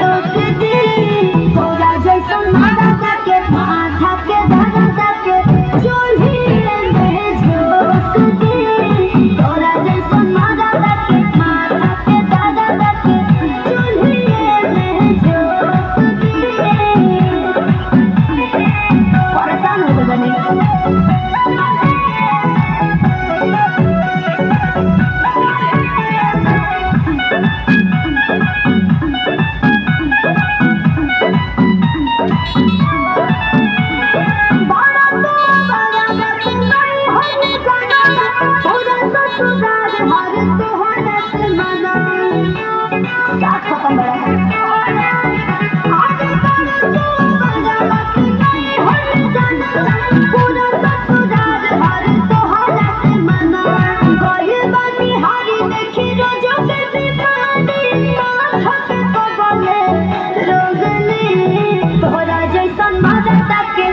रोक दे तोरा जैसन मारा के माथा के दादा के चोलिए में झोंक दे तोरा जैसन मारा के माथा के दादा के चोलिए में झोंक दे। परेशान हो गए बने तोरा जैसन माता के